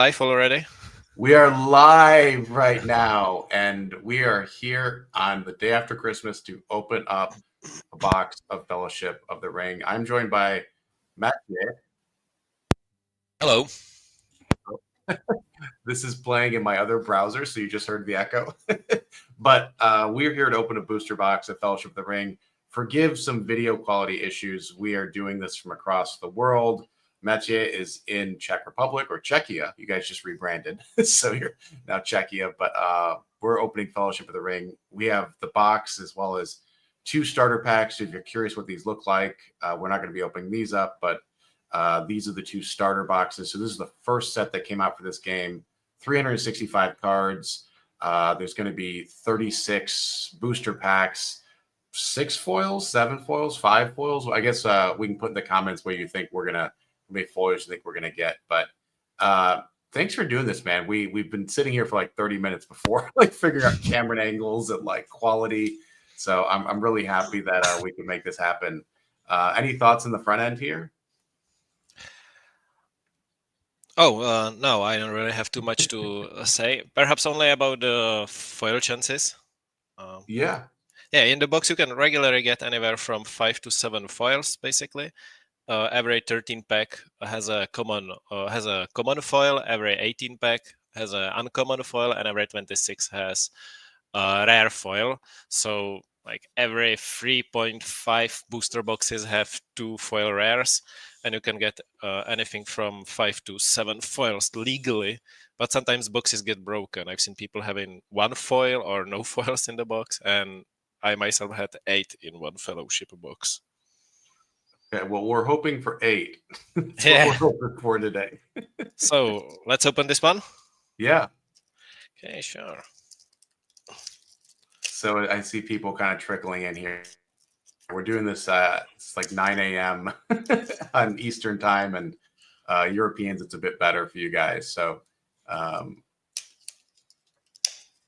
Live already? We are live right now, and we are here on the day after Christmas to open up a box of Fellowship of the Ring. I'm joined by Matt. Hello. This is playing in my other browser, so you just heard the echo. But we're here to open a booster box of Fellowship of the Ring. Forgive some video quality issues. We are doing this from across the world. Mathieu is in Czech Republic or Czechia. You guys just rebranded, so you're now Czechia. But we're opening Fellowship of the Ring. We have the box as well as 2 starter packs. If you're curious what these look like, we're not going to be opening these up, but these are the 2 starter boxes. So this is the first set that came out for this game. 365 cards. There's going to be 36 booster packs, 6 foils, 7 foils, 5 foils. I guess we can put in the comments what you think we're going to, how many foils you think we're going to get. But thanks for doing this, man. We've been sitting here for like 30 minutes before, like figuring out camera angles and like quality. So I'm really happy that we can make this happen. Any thoughts on the front end here? Oh, no, I don't really have too much to say. Perhaps only about the foil chances. Yeah. Yeah, in the box you can regularly get anywhere from 5 to 7 foils, basically. Every 13 pack has a common foil. Every 18 pack has an uncommon foil, and every 26 has a rare foil. So like every 3.5 booster boxes have 2 foil rares, and you can get anything from 5 to 7 foils legally. But sometimes boxes get broken. I've seen people having 1 foil or no foils in the box, and I myself had 8 in one Fellowship box. Okay, well, we're hoping for 8. That's Yeah. what we're hoping for today. So let's open this one. Yeah. Okay, sure. So I see people kind of trickling in here. We're doing this. It's like 9 a.m. on Eastern time, and Europeans, it's a bit better for you guys. So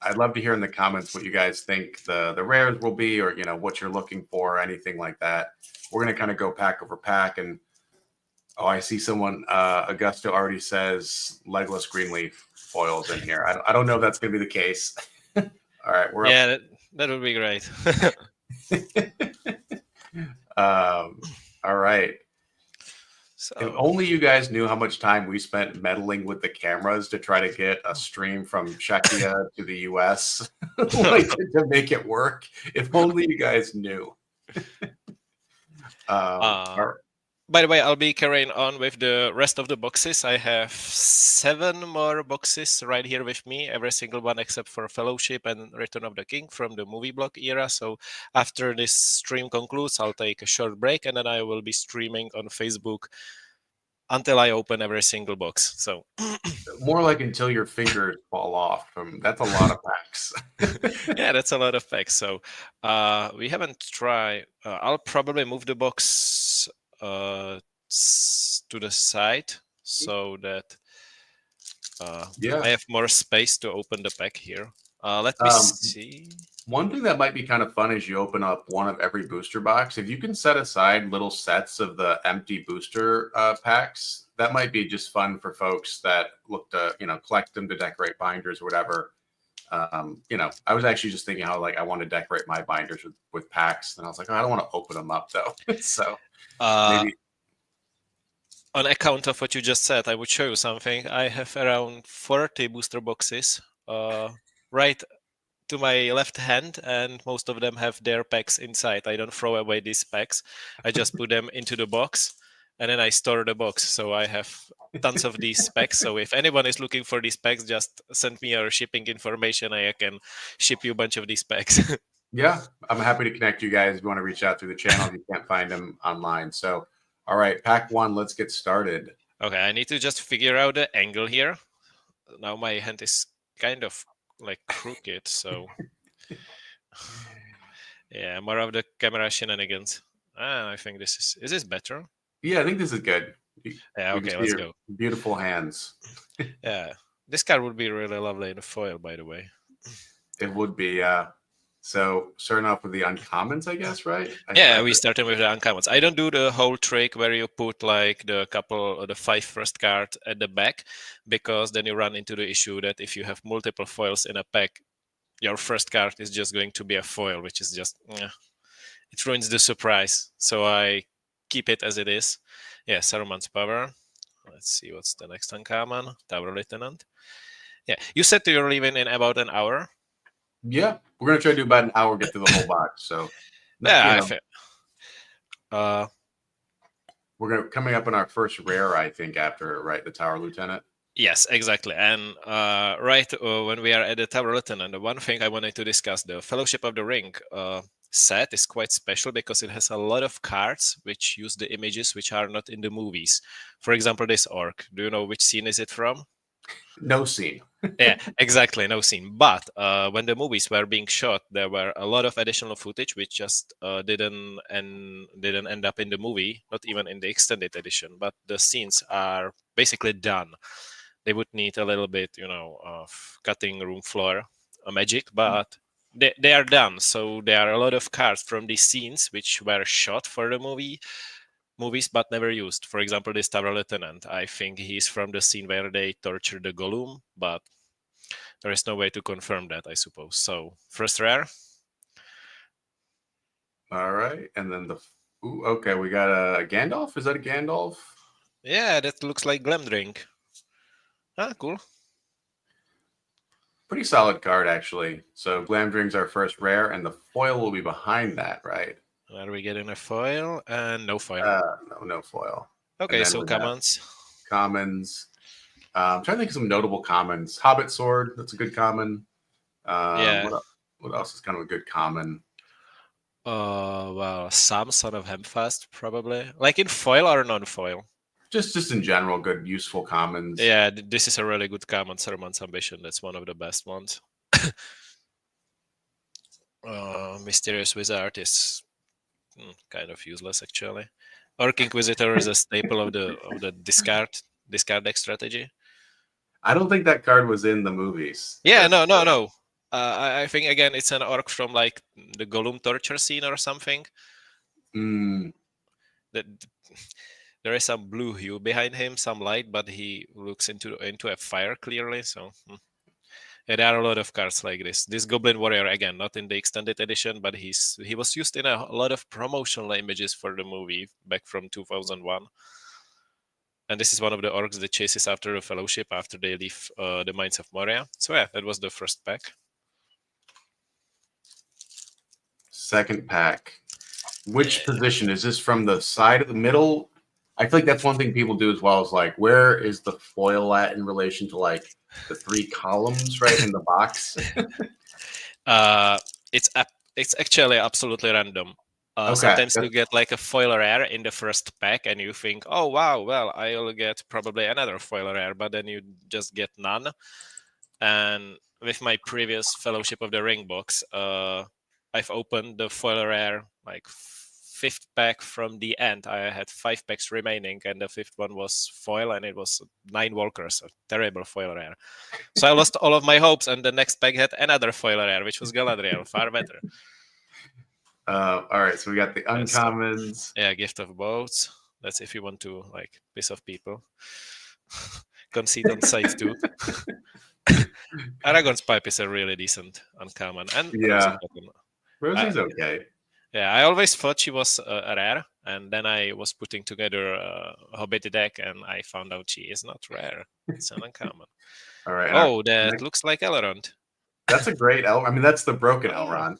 I'd love to hear in the comments what you guys think the rares will be, or what you're looking for, or anything like that. We're gonna kind of go pack over pack, and I see someone. Augusto already says Legolas Greenleaf foils in here. I don't know if that's gonna be the case. All right, we're up. That would be great. All right. So if only you guys knew how much time we spent meddling with the cameras to try to get a stream from Czechia to the US to make it work. If only you guys knew. By the way, I'll be carrying on with the rest of the boxes. I have 7 more boxes right here with me, every single one except for Fellowship and Return of the King from the movie block era. So after this stream concludes, I'll take a short break, and then I will be streaming on Facebook until I open every single box. So more like until your fingers fall off. That's a lot of packs. Yeah, that's a lot of packs. So we haven't tried. I'll probably move the box to the side so that I have more space to open the pack here. Let me see. One thing that might be kind of fun is you open up one of every booster box. If you can set aside little sets of the empty booster packs, that might be just fun for folks that look to, collect them to decorate binders or whatever. I was actually just thinking how I want to decorate my binders with packs, and I was like, I don't want to open them up though. So maybe. On account of what you just said, I would show you something. I have around 40 booster boxes right to my left hand, and most of them have their packs inside. I don't throw away these packs. I just put them into the box, and then I store the box. So I have tons of these packs. So if anyone is looking for these packs, just send me your shipping information. I can ship you a bunch of these packs. Yeah, I'm happy to connect you guys if you want to reach out through the channel if you can't find them online. So, all right, pack 1, let's get started. Okay, I need to just figure out the angle here. Now my hand is kind of like crooked, so yeah, more of the camera shenanigans. I think is this better? Yeah, I think this is good. Yeah, okay, let's go. Beautiful hands. Yeah, this card would be really lovely in a foil, by the way. It would be. So starting off with the uncommons, I guess, right? Yeah, we started with the uncommons. I don't do the whole trick where you put like the 5 first card at the back, because then you run into the issue that if you have multiple foils in a pack, your first card is just going to be a foil, which is just it ruins the surprise. So I keep it as it is. Yeah, Saruman's Power. Let's see what's the next uncommon. Tower Lieutenant. Yeah, you said you're leaving in about an hour. Yeah, we're gonna try to do about an hour, get through the whole box. So Yeah, we're gonna coming up on our first rare, I think, after the Tower Lieutenant. Yes, exactly. And when we are at the Tower Lieutenant, the one thing I wanted to discuss, the Fellowship of the Ring set is quite special because it has a lot of cards which use the images which are not in the movies. For example, this orc. Do you know which scene is it from? No scene. Yeah, exactly, no scene. But when the movies were being shot, there were a lot of additional footage which just didn't end up in the movie, not even in the extended edition. But the scenes are basically done. They would need a little bit, of cutting room floor magic, but they are done. So there are a lot of cards from these scenes which were shot for the movies but never used. For example, this Tower Lieutenant, I think he's from the scene where they torture the Gollum, but there is no way to confirm that, I suppose. So first rare. All right, and then okay, we got a Gandalf. Is that a Gandalf? Yeah, that looks like Glamdring. Ah, cool. Pretty solid card, actually. So Glamdring's our first rare, and the foil will be behind that, right? Are we getting a foil? And no foil. No foil. Okay, so commons. Commons. I'm trying to think of some notable commons. Hobbit Sword, that's a good common. Yeah. What else is kind of a good common? Well, Sam, Son of Hemfast, probably. Like in foil or non-foil? Just in general, good, useful commons. Yeah, this is a really good common, Saruman's Ambition. That's one of the best ones. Mysterious Wizard is kind of useless, actually. Orc Inquisitor is a staple of the discard deck strategy. I don't think that card was in the movies. Yeah, no. I think again it's an orc from like the Gollum torture scene or something. There is some blue hue behind him, some light, but he looks into a fire clearly. So yeah, there are a lot of cards like this. This Goblin Warrior, again, not in the extended edition, but he was used in a lot of promotional images for the movie back from 2001. And this is one of the orcs that chases after the Fellowship after they leave the Mines of Moria. So yeah, that was the first pack. Second pack. Which position? Is this from the side of the middle? I feel like that's one thing people do as well, is like, where is the foil at in relation to like the 3 columns right in the box? It's actually absolutely random. Okay, sometimes you get like a foil rare in the first pack and you think, oh wow, well, I'll get probably another foil rare, but then you just get none. And with my previous Fellowship of the Ring box, I've opened the foil rare like 5th pack from the end. I had 5 packs remaining, and the 5th one was foil, and it was 9 Walkers, a terrible foil rare. So I lost all of my hopes, and the next pack had another foil rare, which was Galadriel, far better. All right, so we got the uncommons. Yeah, Gift of Boats. That's if you want to like piss off people. Conceit on site too. Aragorn's Pipe is a really decent uncommon, and yeah, Rosie's okay. Yeah, I always thought she was a rare, and then I was putting together a Hobbit deck, and I found out she is not rare. It's an uncommon. All right. Oh, that looks like Elrond. That's a great Elrond. I mean, that's the broken Elrond.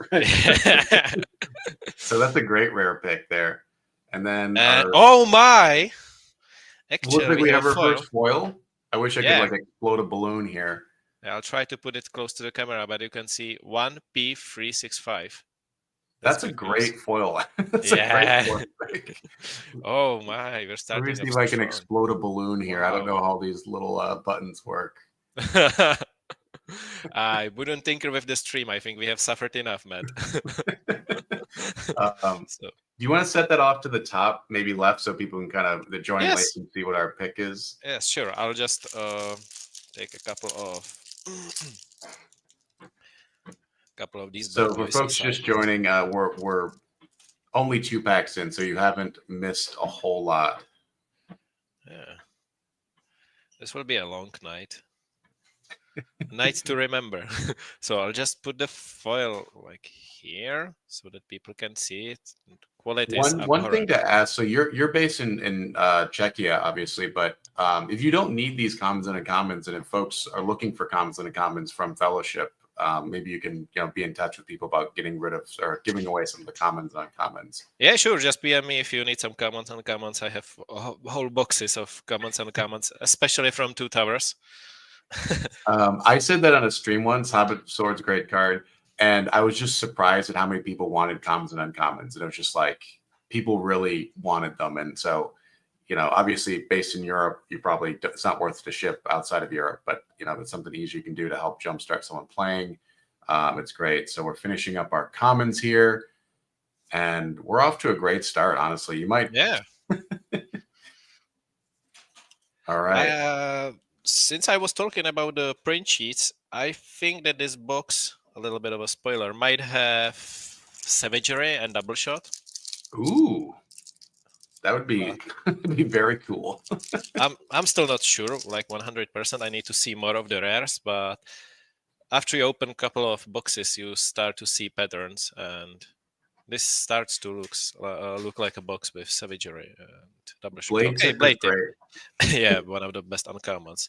So that's a great rare pick there. And then oh my! Actually, looks like we have our first foil. I wish I could like explode a balloon here. Yeah, I'll try to put it close to the camera, but you can see 1P365. That's a great foil. That's a great foil pick. Oh my, we're starting. Let me see if I can explode a balloon here. Wow. I don't know how these little buttons work. I wouldn't tinker with the stream. I think we have suffered enough, Matt. Do you want to set that off to the top, maybe left, so people can kind of join late and see what our pick is? Yes, sure. I'll just take a couple of couple of these So bad for boys folks inside. just joining, we're only 2 packs in, so you haven't missed a whole lot. Yeah. This will be a long night. Night to remember. So I'll just put the foil like here so that people can see it. Quality is One thing abhorrent. to ask. So you're based in Czechia, obviously, but if you don't need these commons and uncommons, and if folks are looking for commons and uncommons from Fellowship, maybe you can be in touch with people about getting rid of or giving away some of the commons and uncommons. Yeah, sure. Just PM me if you need some commons and uncommons. I have whole boxes of commons and uncommons, especially from Two Towers. I said that on a stream once. Hobbit Sword's a great card, and I was just surprised at how many people wanted commons and uncommons. And it was just like people really wanted them, and so obviously based in Europe, it's not worth to ship outside of Europe, but it's something easy you can do to help jumpstart someone playing. It's great. So we're finishing up our commons here, and we're off to a great start. Honestly, you might. Yeah. All right. Since I was talking about the print sheets, I think that this box, a little bit of a spoiler, might have Savagery and Double Shot. Ooh, that would be be very cool. I'm still not sure, like 100%. I need to see more of the rares, but after you open a couple of boxes, you start to see patterns, and this starts to look like a box with Savagery and Double Shot. Blade Okay, Tip Blade is Tip. great. Yeah, one of the best uncommons.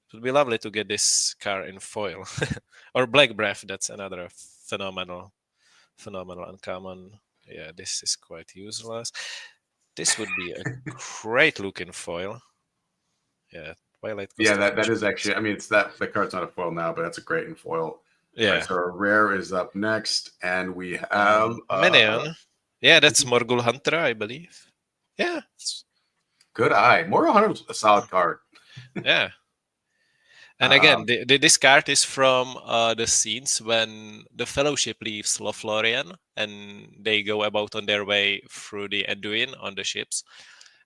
It would be lovely to get this car in foil. Or Black Breath, that's another phenomenal uncommon. Yeah, this is quite useless. This would be a great looking foil. Yeah, Twilight Yeah, Coast that is actually. I mean, the card's not a foil now, but that's a great in foil. Yeah. Right, so our rare is up next, and we have Minion. Yeah, that's Morgul Hunter, I believe. Yeah. Good eye. Morgul Hunter's a solid card. Yeah. And again, this card is from the scenes when the Fellowship leaves Lothlorien and they go about on their way through the Anduin on the ships,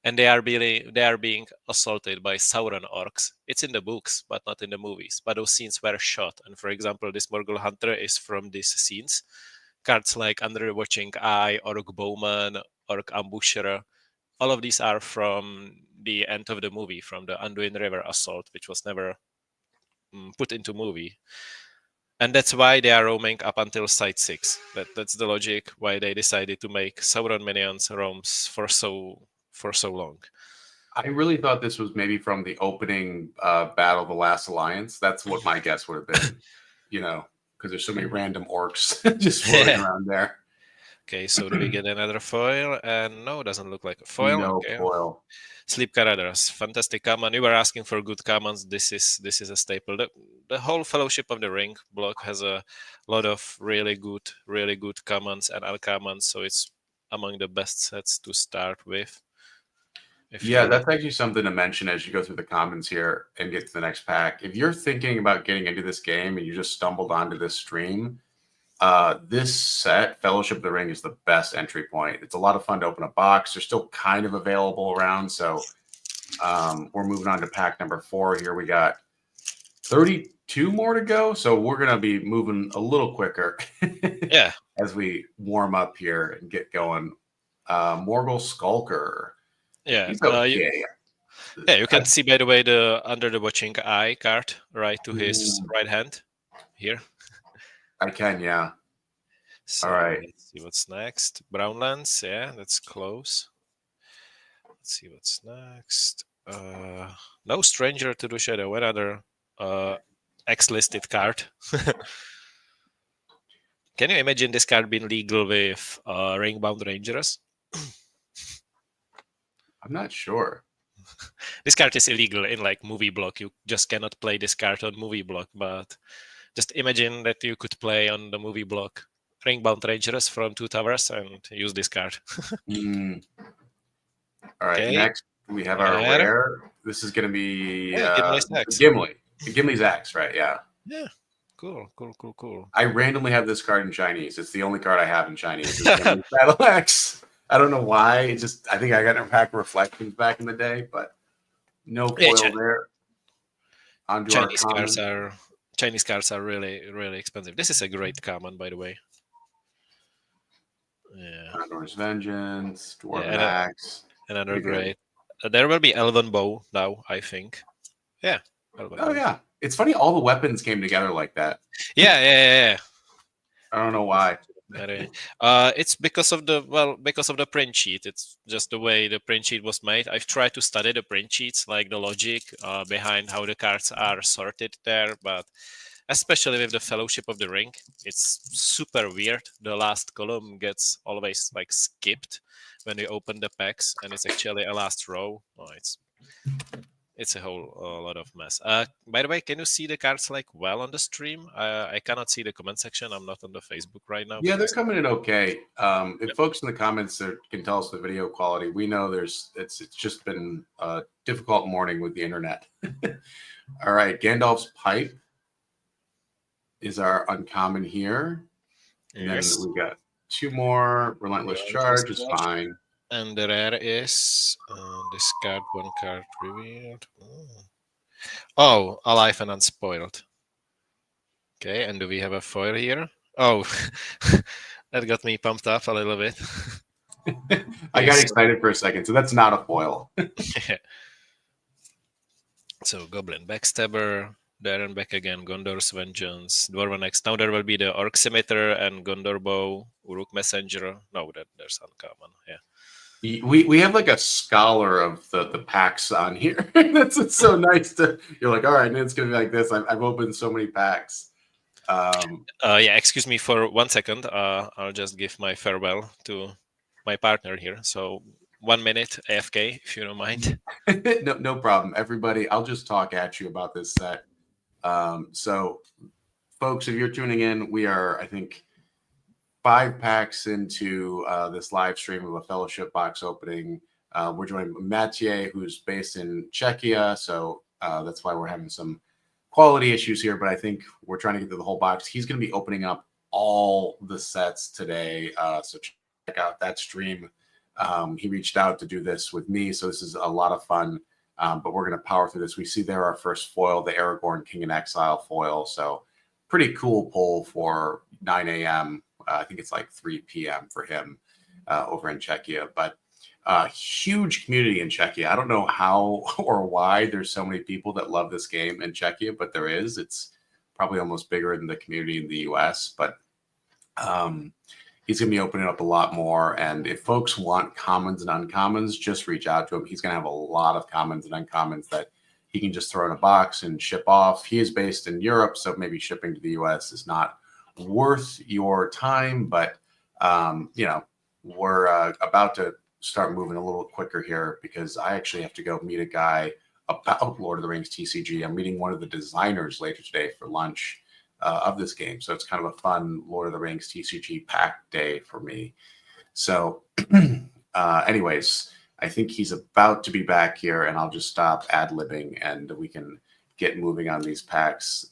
and they are being assaulted by Sauron orcs. It's in the books, but not in the movies. But those scenes were shot, and for example, this Morgul Hunter is from these scenes. Cards like Under the Watching Eye, Orc Bowman, Orc Ambusher, all of these are from the end of the movie, from the Anduin River assault, which was never put into movie, and that's why they are roaming up until Site 6. That's the logic why they decided to make Sauron minions roams for so long. I really thought this was maybe from the opening battle of the Last Alliance. That's what my guess would have been, because there's so many random orcs just floating around there. Okay, so do we get another foil? And no, it doesn't look like a foil. No okay. foil. Sleep Caradhras, fantastic common. You were asking for good commons. This is a staple. The whole Fellowship of the Ring block has a lot of really good commons and uncommons, so it's among the best sets to start with. Yeah, that's actually something to mention as you go through the commons here and get to the next pack. If you're thinking about getting into this game and you just stumbled onto this stream, this set, Fellowship of the Ring, is the best entry point. It's a lot of fun to open a box. They're still kind of available around, so we're moving on to pack number 4 here. We got 32 more to go, so we're going to be moving a little quicker yeah, as we warm up here and get going. Morgul Skulker. Yeah, He's okay. You can see, by the way, the Under the Watching Eye card right to his right hand here. I can, yeah. So all right. Let's see what's next. Brownlands, yeah, that's close. Let's see what's next. No Stranger to the Shadow. Another X-listed card. Can you imagine this card being legal with Ringbound Rangers? I'm not sure. This card is illegal in like movie block. You just cannot play this card on movie block, but just imagine that you could play on the movie block Ringbound Rangers from Two Towers and use this card. All right, next we have our rare. This is going to be Gimli. Gimli's Axe, right? Yeah. Yeah. Cool. I randomly have this card in Chinese. It's the only card I have in Chinese. Gimli's Battle Axe. I don't know why. It just, I think I got in a pack of Reflections back in the day, but no foil there. Chinese cards are Chinese cards are really, really expensive. This is a great common, by the way. Yeah. Condor's Vengeance, Dwarven and Axe. another Pretty good. great. There will be Elven Bow now, I think. Yeah. Elven Oh Bow. yeah, it's funny. All the weapons came together like that. Yeah. I don't know why. It's because of the print sheet. It's just the way the print sheet was made. I've tried to study the print sheets, like the logic behind how the cards are sorted there, but especially with the Fellowship of the Ring, it's super weird. The last column gets always like skipped when you open the packs, and it's actually a last row. Oh, it's a whole lot of mess. By the way, can you see the cards like well on the stream? I cannot see the comment section. I'm not on the Facebook right now. Yeah, they're coming in okay. If folks in the comments can tell us the video quality, we know it's just been a difficult morning with the internet. All right, Gandalf's Pipe is our uncommon here. Yes. And then we got two more. Relentless Charge is fine. And the rare is discard one card revealed. Oh, alive and unspoiled. Okay, and do we have a foil here? Oh, that got me pumped up a little bit. I got excited for a second. So that's not a foil. So Goblin Backstabber, Darren back again, Gondor's Vengeance, Dwarven Axe. Now there will be the Orc Scimitar and Gondor Bow, Uruk Messenger. No, there's uncommon. Yeah. We have like a scholar of the packs on here. It's so nice to. You're like, all right, and it's gonna be like this. I've opened so many packs. Yeah, excuse me for 1 second. I'll just give my farewell to my partner here. So 1 minute AFK, if you don't mind. No problem. Everybody, I'll just talk at you about this set. So, folks, if you're tuning in, we are, I think, 5 packs into this live stream of a Fellowship box opening. We're joined by Mathieu, who's based in Czechia, so that's why we're having some quality issues here, but I think we're trying to get through the whole box. He's going to be opening up all the sets today, so check out that stream. He reached out to do this with me, so this is a lot of fun, but we're going to power through this. We see there our first foil, the Aragorn King in Exile foil, so pretty cool pull for 9 a.m. I think it's like 3 p.m. for him over in Czechia, but huge community in Czechia. I don't know how or why there's so many people that love this game in Czechia, but there is. It's probably almost bigger than the community in the US, but he's going to be opening up a lot more. And if folks want commons and uncommons, just reach out to him. He's going to have a lot of commons and uncommons that he can just throw in a box and ship off. He is based in Europe, so maybe shipping to the US is not worth your time, but we're about to start moving a little quicker here because I actually have to go meet a guy about Lord of the Rings TCG. I'm meeting one of the designers later today for lunch of this game, so it's kind of a fun Lord of the Rings TCG pack day for me. So anyways, I think he's about to be back here, and I'll just stop ad-libbing and we can get moving on these packs.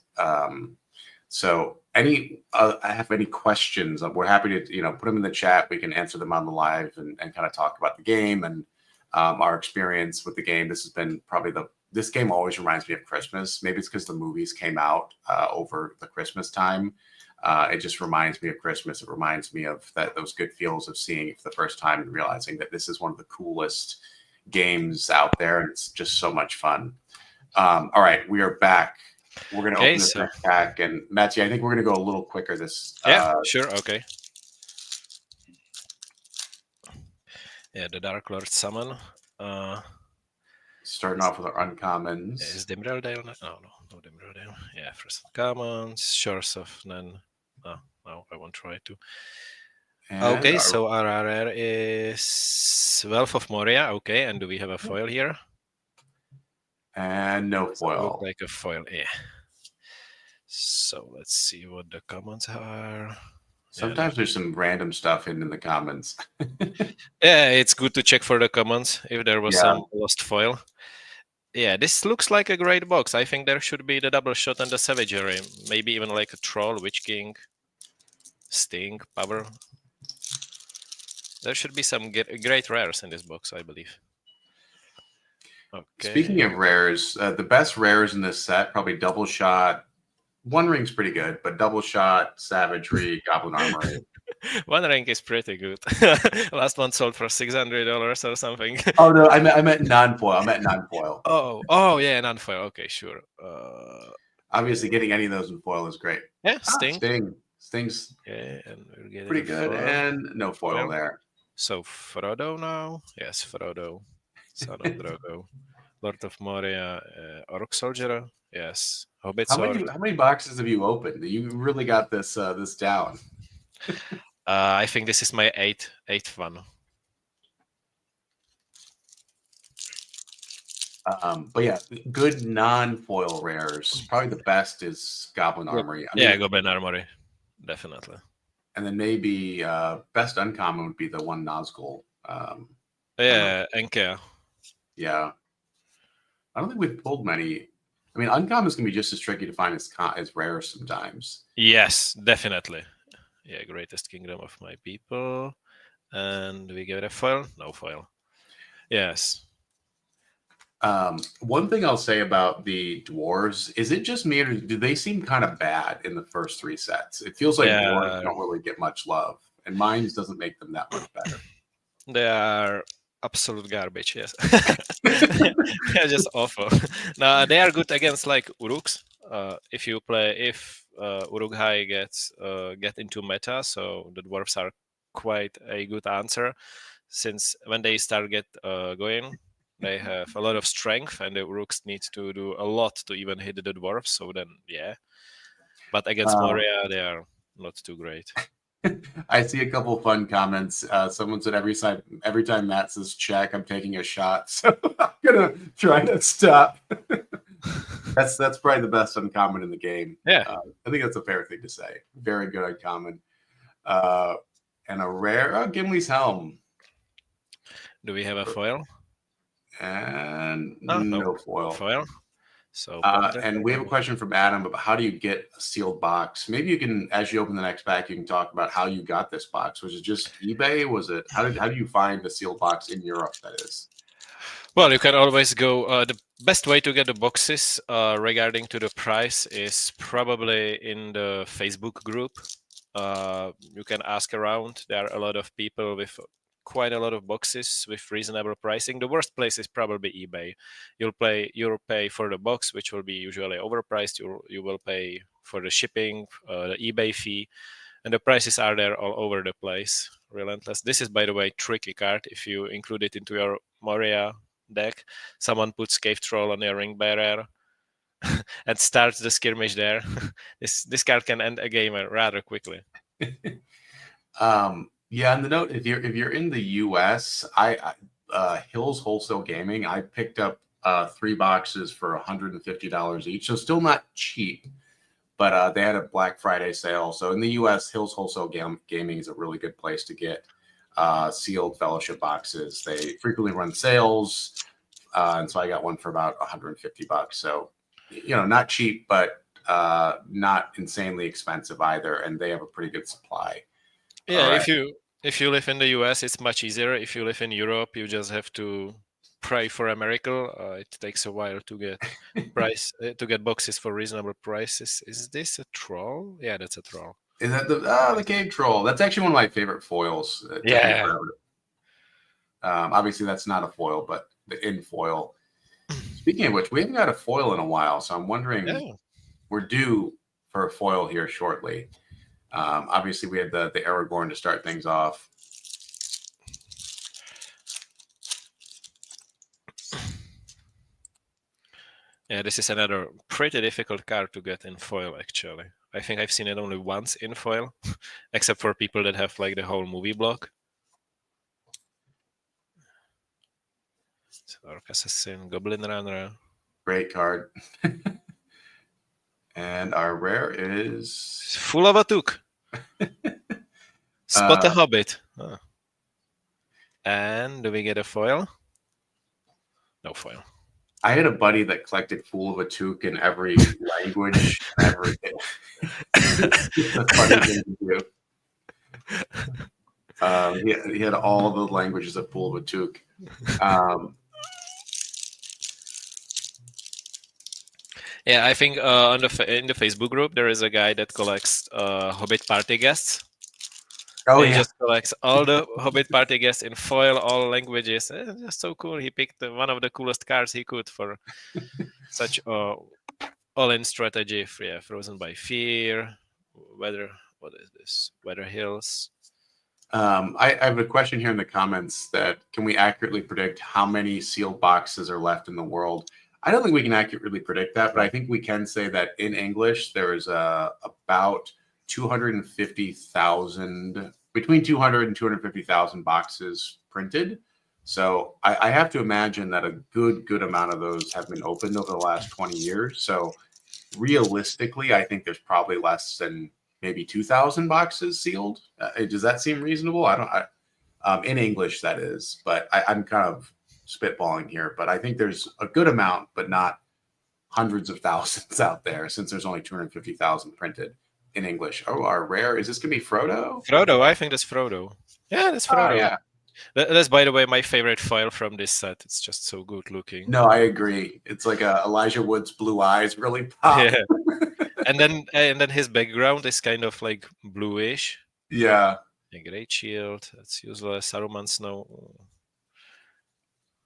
So have any questions, we're happy to, put them in the chat. We can answer them on the live and kind of talk about the game and our experience with the game. This has been probably this game always reminds me of Christmas. Maybe it's because the movies came out over the Christmas time. It just reminds me of Christmas. It reminds me of those good feels of seeing it for the first time and realizing that this is one of the coolest games out there. And it's just so much fun. All right, we are back. We're going to open this next pack. And Matthew, I think we're going to go a little quicker this. Yeah, sure. Okay. Yeah, the Dark Lord Summon. Starting off with our uncommons. Is Dimrildale? No, Dimrildale. Yeah, first commons. Shores of Nen. No, I won't try to. Okay, so our rare is Wealth of Moria. Okay, and do we have a foil here? And no foil. Look like a foil, yeah. So let's see what the commons are. Sometimes there's some random stuff in the comments. Yeah, it's good to check for the commons if there was some lost foil. Yeah, this looks like a great box. I think there should be the double shot and the savagery. Maybe even like a troll, Witch King, Sting, Power. There should be some great rares in this box, I believe. Okay. Speaking of rares, the best rares in this set, probably double shot, One Ring's pretty good, but Double Shot, Savagery, Goblin Armory. One Ring is pretty good. Last one sold for $600 or something. Oh no, I meant non-foil. I meant non-foil. Oh yeah, non-foil. Okay, sure. Obviously, getting any of those in foil is great. Yeah, Sting. Sting's Yeah, and we're getting pretty good, foil. and no foil Foil. there. So Frodo now. Yes, Frodo, son of Drogo, Lord of Moria, Orc Soldier. Yes, Hobbit How Sword. many boxes have you opened? You really got this this down. I think this is my eighth one. But yeah, good non-foil rares. Probably the best is Goblin Armory. Goblin Armory, definitely. And then maybe best uncommon would be the one Nazgul. Enkea. Yeah. I don't think we've pulled many. I mean, uncommons can be just as tricky to find as rare sometimes. Yes, definitely. Yeah, Greatest Kingdom of My People. And we give it a foil? No foil. Yes. One thing I'll say about the dwarves is it just me, or do they seem kind of bad in the first 3 sets? It feels like dwarves don't really get much love, and Mines doesn't make them that much better. They are absolute garbage, yes. They're just awful. Now they are good against like Uruks. If Uruk-hai get into meta, so the dwarves are quite a good answer, since when they start going, they have a lot of strength, and the Uruks need to do a lot to even hit the dwarves. So then, yeah. But against Moria, they are not too great. I see a couple fun comments. Someone said every time Matt says check, I'm taking a shot. So I'm gonna try to stop. That's probably the best uncommon in the game. Yeah, I think that's a fair thing to say. Very good uncommon. And a rare Gimli's Helm. Do we have a foil? And no foil. Foil. So and we have a question from Adam about how do you get a sealed box? Maybe you can, as you open the next pack, you can talk about how you got this box. Was it just eBay? Was it how do you find a sealed box in Europe? That is. Well, you can always go. The best way to get the boxes regarding to the price is probably in the Facebook group. You can ask around. There are a lot of people with quite a lot of boxes with reasonable pricing. The worst place is probably eBay. You'll pay for the box, which will be usually overpriced. You will pay for the shipping, the eBay fee, and the prices are there all over the place. Relentless. This is, by the way, tricky card. If you include it into your Moria deck, someone puts Cave Troll on your Ring Bearer and starts the skirmish there. This card can end a game rather quickly. Yeah, and the note, if you're in the US, Hills Wholesale Gaming, I picked up 3 boxes for $150 each, so still not cheap, but they had a Black Friday sale. So in the US, Hills Wholesale Gaming is a really good place to get sealed Fellowship boxes. They frequently run sales, and so I got one for about $150. So, not cheap, but not insanely expensive either, and they have a pretty good supply. Yeah, right. If you live in the US, it's much easier. If you live in Europe, you just have to pray for a miracle. It takes a while to get boxes for reasonable prices. Is this a troll? Yeah, that's a troll. Is that the Cave Troll? That's actually one of my favorite foils. Yeah. Obviously, that's not a foil, but the in foil. Speaking of which, we haven't got a foil in a while, so I'm wondering we're due for a foil here shortly. Obviously, we had the Aragorn to start things off. Yeah, this is another pretty difficult card to get in foil, actually. I think I've seen it only once in foil, except for people that have like the whole movie block. Orc Assassin, Goblin Runner. Great card. And our rare is Full of a Took. Spot a Hobbit. Oh. And do we get a foil? No foil. I had a buddy that collected Fool of a Took in every language. Everything. It's a funny thing to do. He had all the languages of Fool of a Took. Yeah, I think in the Facebook group there is a guy that collects Hobbit party guests. Oh And he yeah. just collects all the Hobbit party guests in foil, all languages. Just so cool. He picked one of the coolest cards he could for such all-in strategy. Yeah, Frozen by Fear, Weather. What is this? Weather Hills. I have a question here in the comments that can we accurately predict how many sealed boxes are left in the world? I don't think we can accurately predict that, but I think we can say that in English there is about 250,000, between 200 and 250,000 boxes printed. So I have to imagine that a good amount of those have been opened over the last 20 years. So realistically, I think there's probably less than maybe 2,000 boxes sealed. Does that seem reasonable? In English, that is, but I'm kind of spitballing here. But I think there's a good amount, but not hundreds of thousands out there, since there's only 250,000 printed in English. Oh, our rare, is this gonna be Frodo? Frodo, I think that's Frodo. Yeah, that's Frodo. Oh, yeah. That's, by the way, my favorite foil from this set. It's just so good looking. No, I agree. It's like Elijah Wood's blue eyes really pop. Yeah. and then his background is kind of like bluish. Yeah. A great shield. That's useless. Saruman Snow.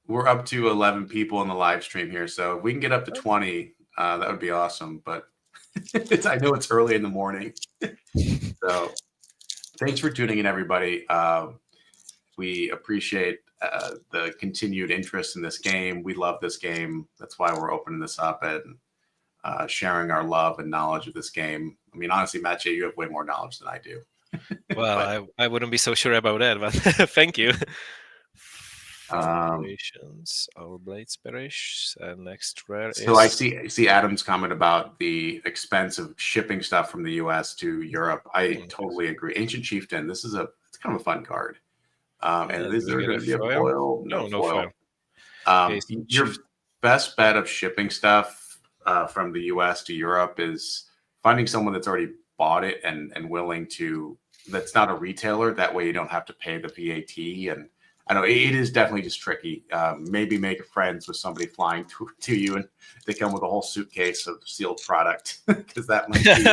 We're up to 11 people in the live stream here, so if we can get up to 20, that would be awesome. But I know it's early in the morning, so thanks for tuning in, everybody. We appreciate the continued interest in this game. We love this game. That's why we're opening this up and sharing our love and knowledge of this game. I mean, honestly, Matche, you have way more knowledge than I do. Well, I wouldn't be so sure about that, but thank you. Operations, All Blades perish, and next rare so I see Adam's comment about the expense of shipping stuff from the US to Europe. I totally agree. Ancient Chieftain, it's kind of a fun card. And is there going to be a foil? No foil. Your best bet of shipping stuff from the US to Europe is finding someone that's already bought it and willing to, that's not a retailer. That way you don't have to pay the VAT. And I know it is definitely just tricky. Maybe make friends with somebody flying to you and they come with a whole suitcase of sealed product, because that might be.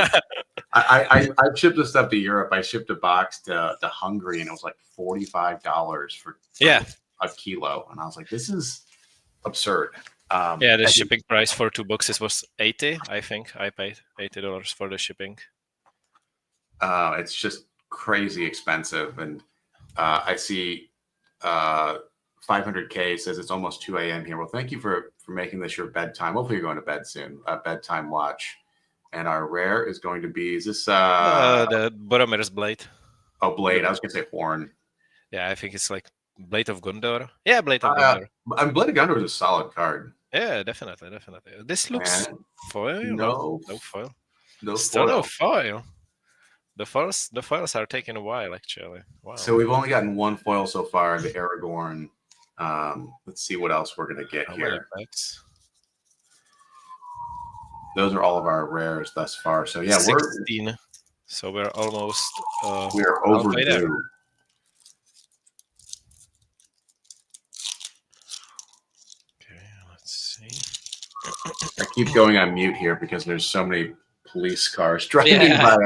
I shipped this stuff to Europe. I shipped a box to Hungary, and it was like $45 for a kilo. And I was like, this is absurd. The shipping price for 2 boxes was $80. I think I paid $80 for the shipping. It's just crazy expensive. And I see 500K says it's almost 2 a.m. here. Well, thank you for making this your bedtime. Hopefully you're going to bed soon. Bedtime watch. And our rare is going to be, is this the Boromir's Blade? Oh, Blade. I was going to say Horn. Yeah, I think it's like Blade of Gondor. Yeah, Blade of Gondor. Blade of Gondor is a solid card. Yeah, definitely. This looks foil. No foil. Still no foil. The foils are taking a while, actually. Wow. So we've only gotten one foil so far, the Aragorn. Let's see what else we're going to get here. Those are all of our rares thus far. So yeah, 16. So we're almost. We're overdue. Okay, let's see. I keep going on mute here because there's so many police cars driving by.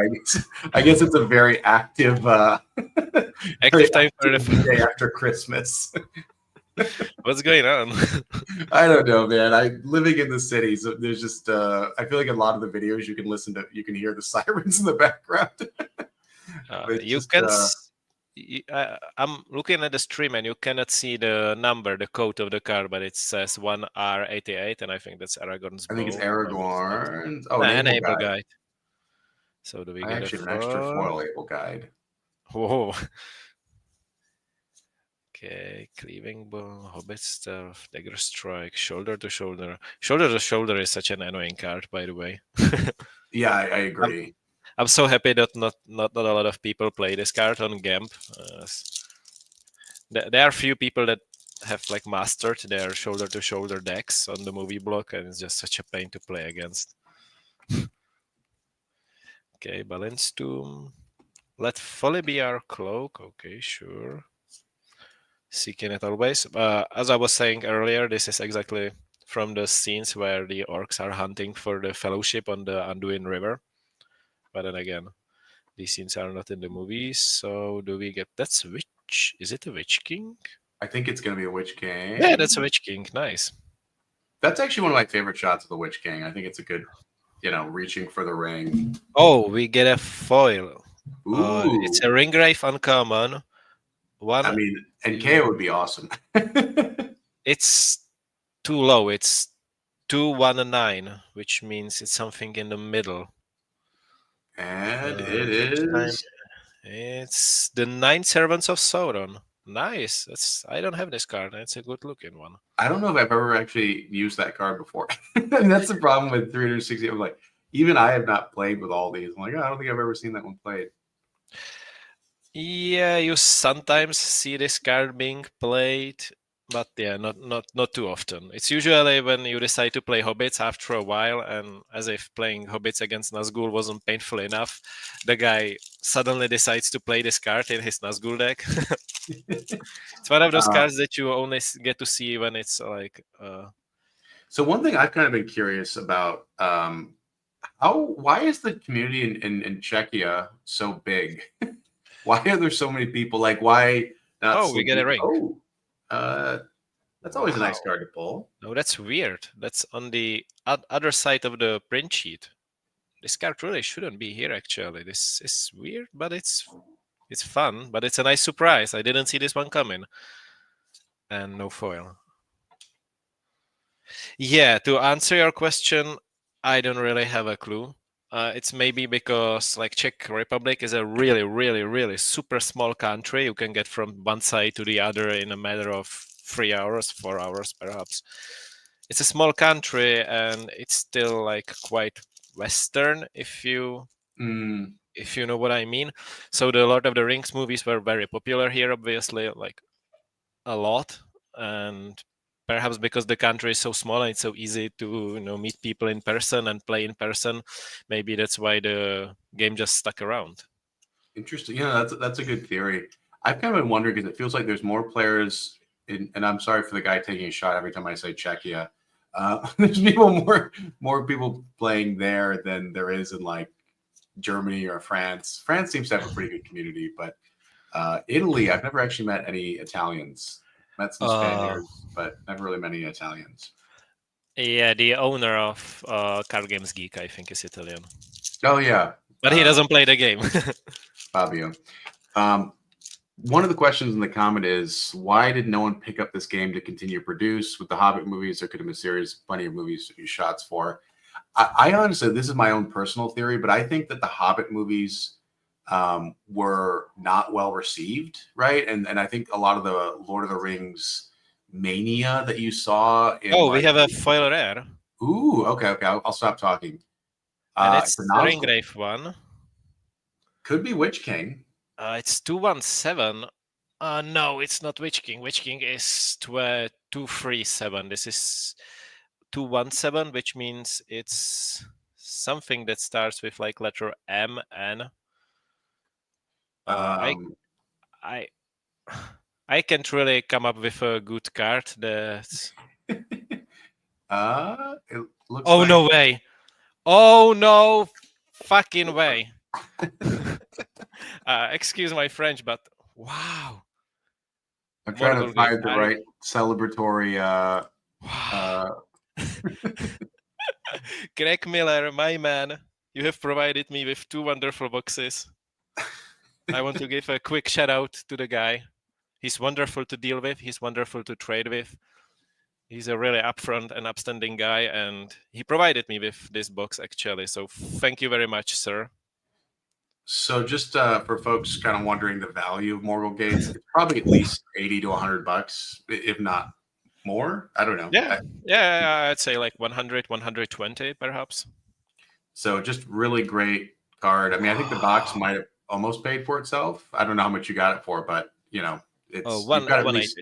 I guess it's a very active time for the day after Christmas. What's going on? I don't know, man. Living in the cities, there's just I feel like a lot of the videos you can hear the sirens in the background. I'm looking at the stream and you cannot see the number, the code of the car, but it says 1R88, and I think that's Aragorn's. I think it's Aragorn. Enable guide. So do we get actually an extra foil able guide? Whoa. Okay, Cleaving Bow, Hobbit Stealth, Dagger Strike, Shoulder to Shoulder. Shoulder to Shoulder is such an annoying card, by the way. Yeah, I agree. I'm so happy that not a lot of people play this card on Gamp. There are few people that have like mastered their shoulder to shoulder decks on the movie block, and it's just such a pain to play against. Okay, Balance Tomb. Let Folly be our cloak. Okay, sure. Seeking it always. As I was saying earlier, this is exactly from the scenes where the orcs are hunting for the Fellowship on the Anduin River. But then again, these scenes are not in the movie. So do we get that's Witch? Is it a Witch King? I think it's going to be a Witch King. Yeah, that's a Witch King. Nice. That's actually one of my favorite shots of the Witch King. I think it's a good, reaching for the ring. Oh, we get a foil. Ooh. It's a Ringwraith uncommon. I mean, and KO would be awesome. It's too low. It's 219, which means it's something in the middle. And it is. It's the 9 Servants of Sauron. Nice. I don't have this card. It's a good looking one. I don't know if I've ever actually used that card before. And that's the problem with 360. I'm like, even I have not played with all these. I'm like, I don't think I've ever seen that one played. Yeah, you sometimes see this card being played, but yeah, not too often. It's usually when you decide to play Hobbits after a while, and as if playing Hobbits against Nazgul wasn't painful enough, the guy suddenly decides to play this card in his Nazgul deck. It's one of those cards that you only get to see when it's like. So one thing I've kind of been curious about, why is the community in Czechia so big? Why are there so many people? Like, why not? We get a ring. That's always a nice card to pull. No, that's weird. That's on the other side of the print sheet. This card really shouldn't be here, actually. This is weird, but it's fun. But it's a nice surprise. I didn't see this one coming. And no foil. Yeah, to answer your question, I don't really have a clue. It's maybe because like Czech Republic is a really, really, really super small country. You can get from one side to the other in a matter of 3 hours, 4 hours, perhaps. It's a small country and it's still like quite Western, if you know what I mean. So the Lord of the Rings movies were very popular here, obviously, like a lot. And perhaps because the country is so small and it's so easy to meet people in person and play in person, maybe that's why the game just stuck around. Interesting. Yeah, that's a good theory. I've kind of been wondering because it feels like there's more players and I'm sorry for the guy taking a shot every time I say Czechia. There's more people playing there than there is in like Germany or France. France seems to have a pretty good community, but Italy, I've never actually met any Italians. Met some Spaniards, but never really met any Italians. Yeah, the owner of Card Games Geek, I think, is Italian. Oh, yeah. But he doesn't play the game. Fabio. One of the questions in the comment is, why did no one pick up this game to continue to produce? With the Hobbit movies, there could have been a series, plenty of movies to do shots for. I honestly, this is my own personal theory, but I think that the Hobbit movies were not well received, right? And I think a lot of the Lord of the Rings mania that you saw. We have a foil rare. Ooh, okay. I'll stop talking. And it's the Ringwraith one. Could be Witch King. It's 217. No, it's not Witch King. Witch King is 237. This is 217, which means it's something that starts with like letter M N. I can't really come up with a good card that. It looks. Oh no way! Oh no fucking way! Excuse my French, but wow! I'm trying to find the right celebratory. Wow. Greg Miller, my man, you have provided me with 2 wonderful boxes. I want to give a quick shout out to the guy. He's wonderful to deal with. He's wonderful to trade with. He's a really upfront and upstanding guy, and he provided me with this box, actually. So thank you very much, sir. So just for folks kind of wondering the value of Morgul Gates, it's probably at least $80 to $100, if not more. I don't know. Yeah, I'd say like 100, 120, perhaps. So just really great card. I mean, I think the box might have almost paid for itself. I don't know how much you got it for, but it's you've got at least,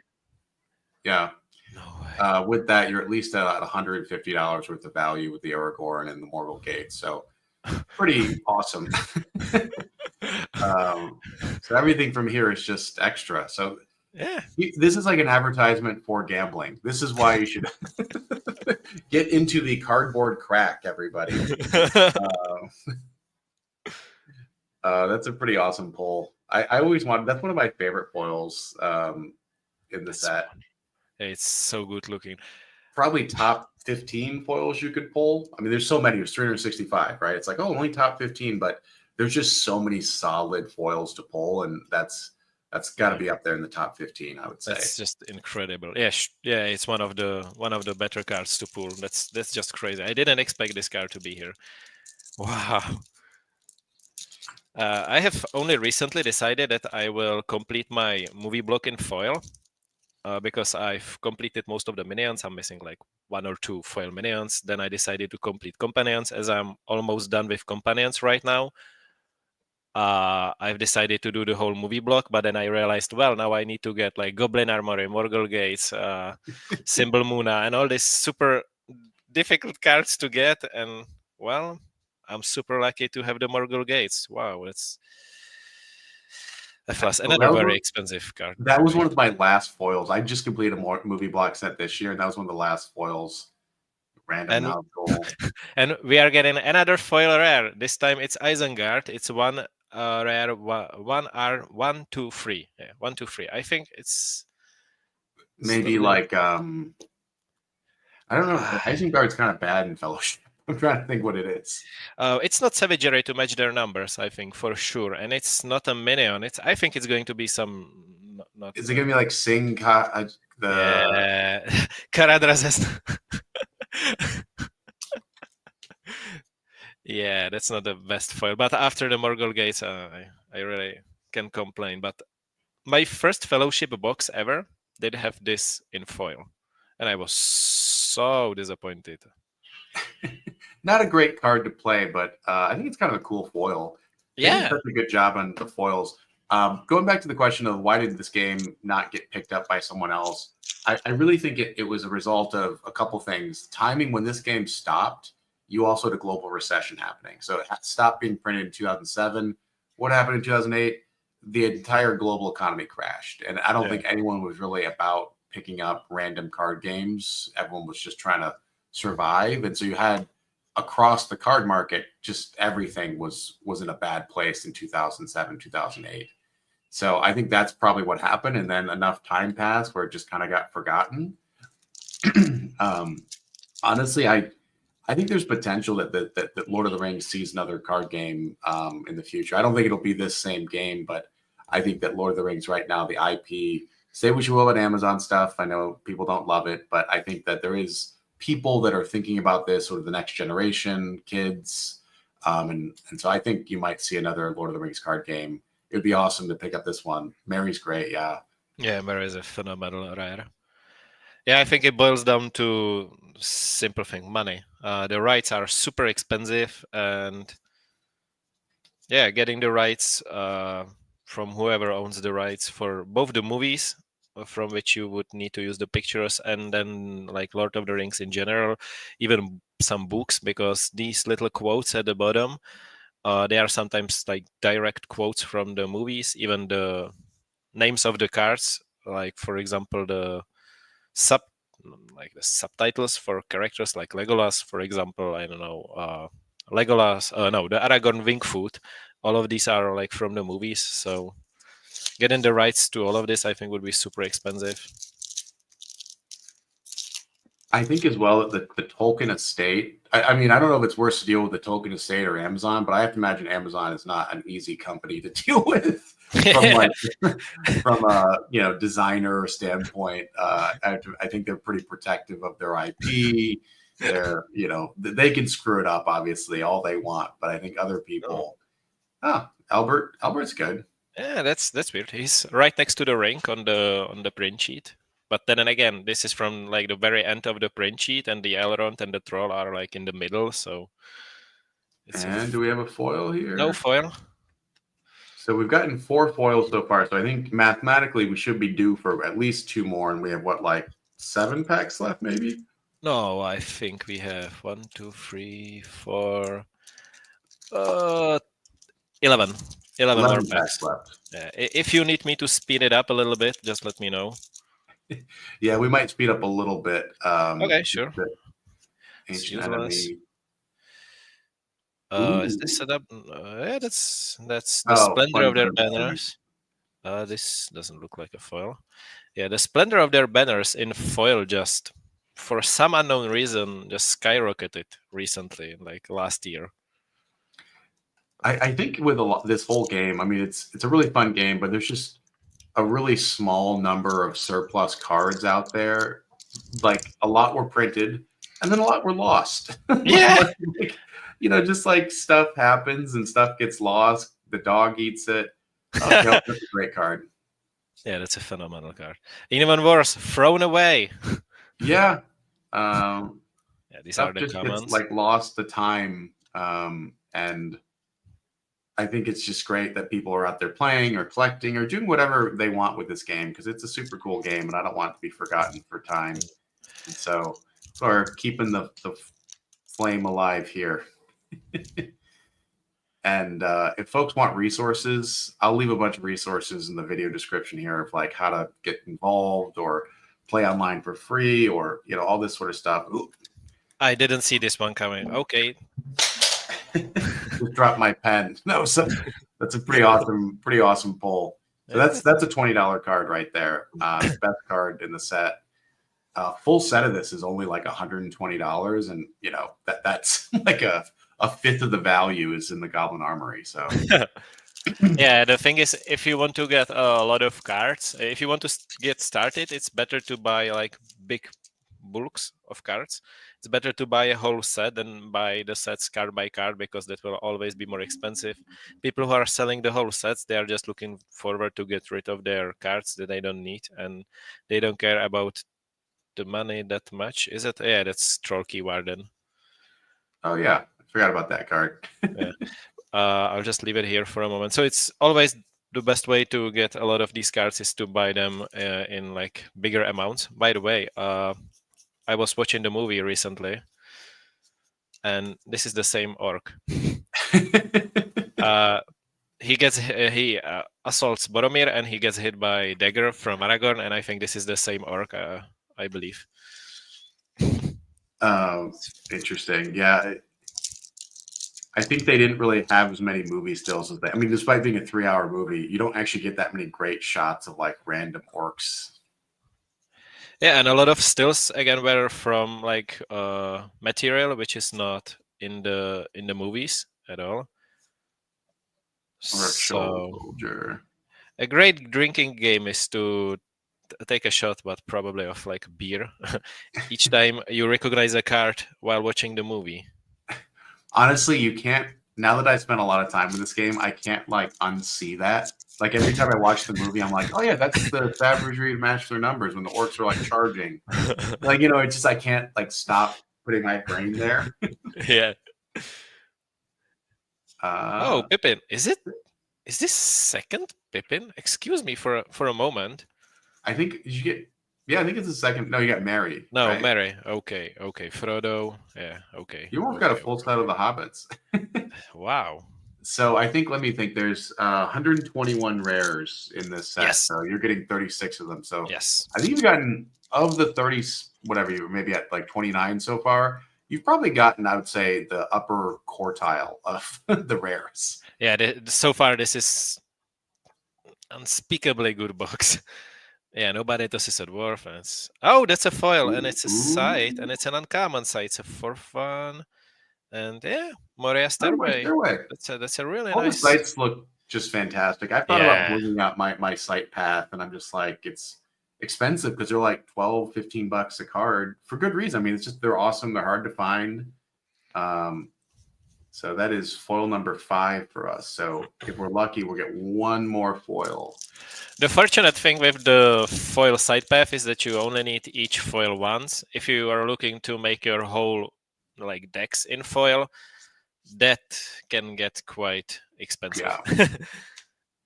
yeah. No way. With that, you're at least at $150 worth of value with the Aragorn and the Morgul Gate. So pretty awesome. So everything from here is just extra. So Yeah. This is like an advertisement for gambling. This is why you should get into the cardboard crack, everybody. That's a pretty awesome pull. I always wanted. That's one of my favorite foils in the set. It's so good looking. Probably top 15 foils you could pull. I mean, there's so many. It's 365, right? It's like, oh, only top 15, but there's just so many solid foils to pull, and that's got to be up there in the top 15, I would say. That's just incredible. Yeah, yeah, it's one of the better cards to pull. That's just crazy. I didn't expect this card to be here. Wow. I have only recently decided that I will complete my movie block in foil because I've completed most of the minions. I'm missing like 1 or 2 foil minions. Then I decided to complete companions. As I'm almost done with companions right now, I've decided to do the whole movie block, but then I realized, well, now I need to get like Goblin Armory, Morgul Gates, Symbol Muna, and all these super difficult cards to get. And well, I'm super lucky to have the Morgul Gates. Wow, that's another very expensive card. That was one of my last foils. I just completed a movie block set this year, and that was one of the last foils. Random now gold. And we are getting another foil rare. This time it's Isengard. It's one rare, 1R 1, 2, 3. Yeah, 1, 2, 3. I think it's maybe like I don't know. Isengard's kind of bad in Fellowship. I'm trying to think what it is. It's not Savagery to match their numbers, I think, for sure. And it's not a minion. I think it's going to be some... Is it going to be like Sing... Caradhras. Yeah, that's not the best foil. But after the Morgul Gates, I really can't complain. But my first Fellowship box ever did have this in foil. And I was so disappointed. Not a great card to play, but I think it's kind of a cool foil. Yeah. They did such a good job on the foils. Going back to the question of why did this game not get picked up by someone else, I really think it was a result of a couple things. Timing, when this game stopped, you also had a global recession happening. So it stopped being printed in 2007. What happened in 2008? The entire global economy crashed. And I don't think anyone was really about picking up random card games. Everyone was just trying to survive. And so you had across the card market, just everything was in a bad place in 2007, 2008. So I think that's probably what happened. And then enough time passed where it just kind of got forgotten. Honestly, I think there's potential that Lord of the Rings sees another card game in the future. I don't think it'll be this same game, but I think that Lord of the Rings right now, the IP, say what you will about Amazon stuff. I know people don't love it, but I think that there is people that are thinking about this, sort of the next generation, kids. And so I think you might see another Lord of the Rings card game. It would be awesome to pick up this one. Mary's great, yeah. Yeah, Mary is a phenomenal rare. Yeah, I think it boils down to simple thing, money. The rights are super expensive, and yeah, getting the rights from whoever owns the rights for both the movies, from which you would need to use the pictures, and then like Lord of the Rings in general, even some books, because these little quotes at the bottom, they are sometimes like direct quotes from the movies, even the names of the cards, like for example the subtitles for characters like Legolas, for example. I don't know, Legolas. The Aragorn Wingfoot. All of these are like from the movies. So getting the rights to all of this, I think, would be super expensive. I think as well that the Tolkien estate. I mean, I don't know if it's worse to deal with the Tolkien estate or Amazon, but I have to imagine Amazon is not an easy company to deal with from a designer standpoint. I think they're pretty protective of their IP. They're they can screw it up obviously all they want, but I think other people. Albert's good. Yeah, that's weird. He's right next to the rink on the print sheet. But then again, this is from like the very end of the print sheet, and the Elrond and the Troll are like in the middle. So, do we have a foil here? No foil. So we've gotten 4 foils so far. So I think mathematically we should be due for at least 2 more, and we have like 7 packs left, maybe. No, I think we have 1, 2, 3, 4, 11. 11 more 11 packs. packs left. If you need me to speed it up a little bit, just let me know. Yeah, we might speed up a little bit. Okay, sure. Ancient Enemy. Is this set up? Yeah, that's the Oh, splendor of their Splendor. banners. This doesn't look like a foil. Yeah, the splendor of their banners in foil just, for some unknown reason, just skyrocketed recently, like last year. I think with this whole game, I mean, it's a really fun game, but there's just a really small number of surplus cards out there. Like a lot were printed, and then a lot were lost. Yeah. Like, you know, just like stuff happens and stuff gets lost. The dog eats it. Oh, no, that's a great card. Yeah, that's a phenomenal card. Even worse, thrown away. Yeah. Yeah, these are Stuff the just commons. gets like lost to time. And I think it's just great that people are out there playing or collecting or doing whatever they want with this game because it's a super cool game and I don't want it to be forgotten for time. And so we're keeping the flame alive here. And if folks want resources, I'll leave a bunch of resources in the video description here of like how to get involved or play online for free or, you know, all this sort of stuff. Ooh. I didn't see this one coming. Okay. Just dropped my pen. No, so that's a pretty awesome pull. So that's a $20 card right there. Best card in the set. Full set of this is only like $120, and you know that's like a fifth of the value is in the Goblin Armory. So yeah, the thing is, if you want to get a lot of cards, if you want to get started, it's better to buy like big bulks of cards. It's better to buy a whole set than buy the sets card by card because that will always be more expensive. People who are selling the whole sets, they are just looking forward to get rid of their cards that they don't need, and they don't care about the money that much. Is it? Yeah, that's Trollkey Warden. Oh yeah, I forgot about that card. Yeah. I'll just leave it here for a moment. So it's always the best way to get a lot of these cards is to buy them in like bigger amounts. By the way, I was watching the movie recently, and this is the same orc. He assaults Boromir, and he gets hit by dagger from Aragorn, and I think this is the same orc. I believe. Interesting. Yeah. I think they didn't really have as many movie stills as they. I mean, despite being a 3-hour movie, you don't actually get that many great shots of like random orcs. Yeah, and a lot of stills again were from like material which is not in the movies at all. Soldier. A great drinking game is to take a shot, but probably of like beer each time you recognize a card while watching the movie. Honestly, you can't. Now that I spent a lot of time with this game, I can't like unsee that. Like every time I watch the movie, I'm like, oh yeah, that's the savagery to match their numbers when the orcs are like charging. Like, you know, it's just I can't like stop putting my brain there. Yeah. Oh, Pippin. Is this second Pippin? Excuse me for a moment. I think you get. Yeah, I think it's the second. No, you got Merry. No, right? Merry. Okay. Frodo. Yeah. Okay. You almost got a full set of the Hobbits. Wow. So I think, let me think. There's 121 rares in this set. Yes. So you're getting 36 of them. So yes, I think you've gotten of the 30, whatever you were maybe at like 29 so far. You've probably gotten, I would say, the upper quartile of the rares. Yeah. So far, this is unspeakably good box. Yeah, nobody does this at Dwarf. And it's, oh, that's a foil, and it's a sight, and it's an uncommon sight. It's a 4/1, and yeah, Moria Stairway. That's a really all nice. The sights look just fantastic. I thought about bringing out my sight path, and I'm just like, it's expensive because they're like $12-15 a card for good reason. I mean, it's just they're awesome. They're hard to find. So that is foil number 5 for us. So if we're lucky, we'll get one more foil. The fortunate thing with the foil side path is that you only need each foil once. If you are looking to make your whole like decks in foil, that can get quite expensive. Yeah.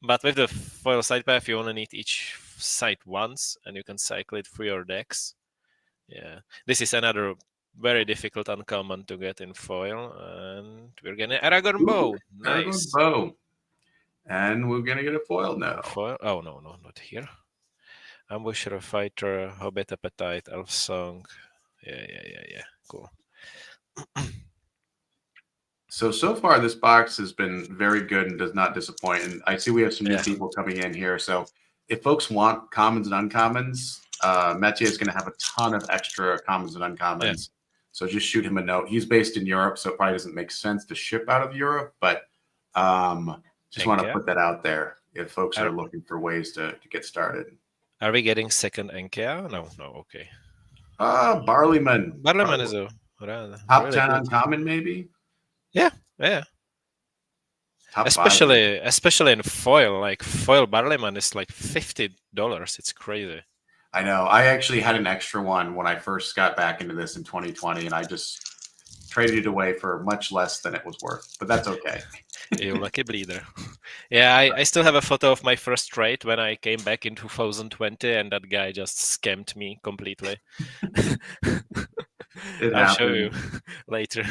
But with the foil side path, you only need each side once, and you can cycle it through your decks. Yeah, this is another very difficult uncommon to get in foil, and we're getting Aragorn Bow. Nice. Aragorn Bow. And we're gonna get a foil now. Foil? Oh no, not here. Ambusher, Fighter, Hobbit Appetite, Elf Song. Yeah. Cool. So far this box has been very good and does not disappoint. And I see we have some new people coming in here. So if folks want commons and uncommons, Metier is going to have a ton of extra commons and uncommons. Yeah. So just shoot him a note. He's based in Europe, so it probably doesn't make sense to ship out of Europe, but just want to put that out there if folks are looking for ways to get started. Are we getting second NKR? No, okay. Barleyman. Barleyman is a top really 10 good. Uncommon, maybe? Yeah. Top especially 5. Especially in foil. Like foil Barleyman is like $50. It's crazy. I know. I actually had an extra one when I first got back into this in 2020, and I just traded it away for much less than it was worth. But that's okay. You lucky bleeder. Yeah, I still have a photo of my first trade when I came back in 2020, and that guy just scammed me completely. I'll show you later.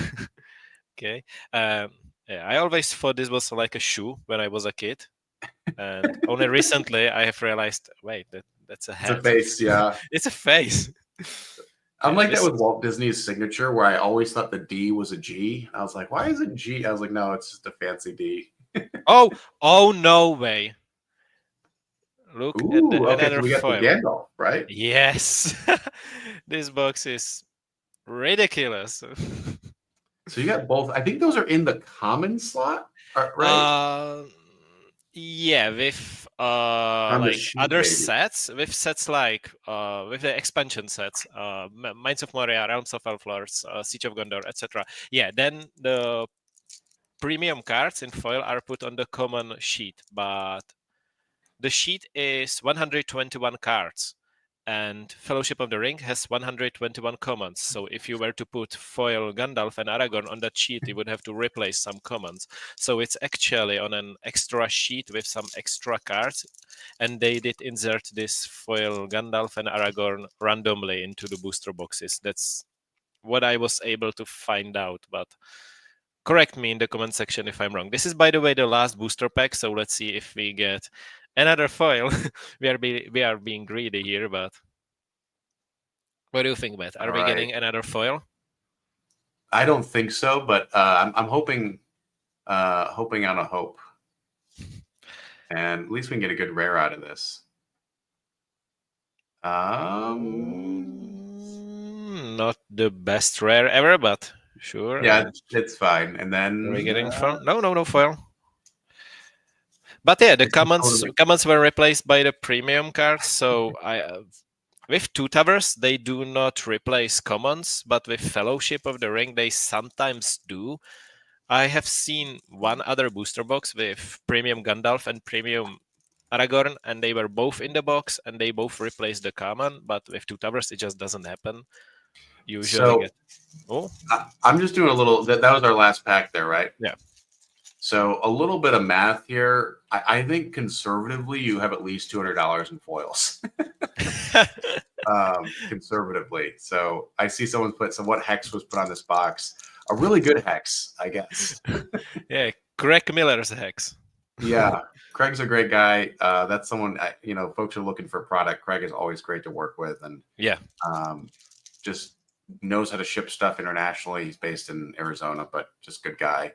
Okay. Yeah, I always thought this was like a shoe when I was a kid, and only recently I have realized, wait, that's a hat. It's a face, yeah. It's a face. I'm like that with Walt Disney's signature, where I always thought the D was a G. I was like, why is it G? I was like, no, it's just a fancy D. oh, no way. Look at another so we got foil. The Gandalf, right? Yes. This box is ridiculous. So you got both. I think those are in the common slot, right? Yeah, with like other sets, with sets like with the expansion sets, Mines of Moria, Realms of Elflords, Siege of Gondor, etc. Yeah, then the premium cards in foil are put on the common sheet, but the sheet is 121 cards, and Fellowship of the Ring has 121 commons. So if you were to put foil Gandalf and Aragorn on that sheet, you would have to replace some commons. So it's actually on an extra sheet with some extra cards, and they did insert this foil Gandalf and Aragorn randomly into the booster boxes. That's what I was able to find out, but correct me in the comment section if I'm wrong. This is, by the way, the last booster pack, so let's see if we get another foil. we are being greedy here, but what do you think, Matt? Are we getting another foil? I don't think so, but I'm hoping on a hope, and at least we can get a good rare out of this. Not the best rare ever, but sure. Yeah, it's fine. And then are we getting foil? No foil. But yeah, the commons were replaced by the premium cards. So with Two Towers, they do not replace commons, but with Fellowship of the Ring, they sometimes do. I have seen one other booster box with premium Gandalf and premium Aragorn, and they were both in the box, and they both replaced the common. But with Two Towers, it just doesn't happen. Usually, I'm just doing a little. That was our last pack there, right? Yeah. So a little bit of math here. I think conservatively, you have at least $200 in foils. Conservatively. So I see someone put what hex was put on this box. A really good hex, I guess. Yeah, Craig Miller's hex. Yeah, Craig's a great guy. That's someone, folks are looking for a product. Craig is always great to work with. And yeah, just knows how to ship stuff internationally. He's based in Arizona, but just good guy.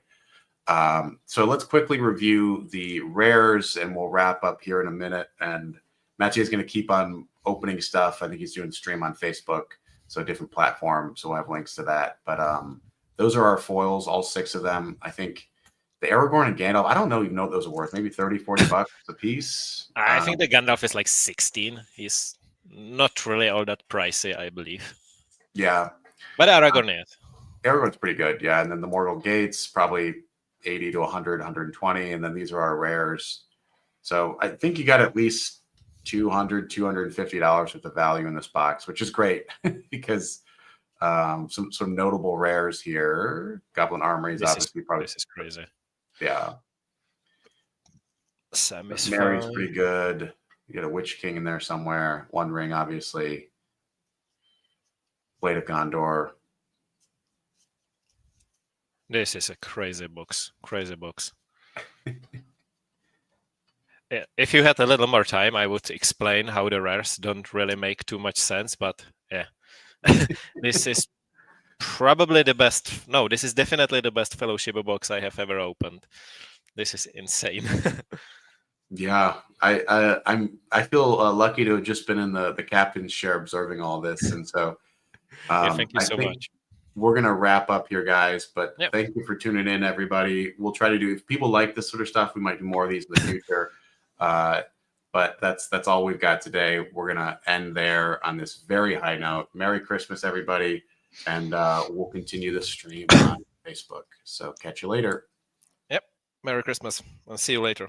So let's quickly review the rares, and we'll wrap up here in a minute. And Matthew is going to keep on opening stuff. I think he's doing stream on Facebook, so a different platform. So we'll have links to that. But those are our foils, all 6 of them. I think the Aragorn and Gandalf, I don't even know what those are worth. Maybe $30-$40 a piece. I think the Gandalf is like 16. He's not really all that pricey, I believe. Yeah. But Aragorn is. Aragorn's pretty good, yeah. And then the Mortal Gates, probably 80 to 100, 120. And then these are our rares. So I think you got at least $200, $250 worth of value in this box, which is great because some notable rares here. Goblin Armory is obviously probably. This is crazy. Yeah. Mary's pretty good. You got a Witch King in there somewhere. One Ring, obviously. Blade of Gondor. This is a crazy box. Crazy box. if you had a little more time, I would explain how the rares don't really make too much sense. But yeah, this is probably the best. No, this is definitely the best Fellowship box I have ever opened. This is insane. Yeah, I feel lucky to have just been in the captain's chair observing all this, and so Thank you I so think much. we're gonna wrap up here, guys. But Yep. thank you for tuning in, everybody. We'll try to do, if people like this sort of stuff, we might do more of these in the future. But that's all we've got today. We're gonna end there on this very high note. Merry Christmas, everybody, and we'll continue the stream on Facebook. So catch you later. Yep. Merry Christmas. I'll see you later.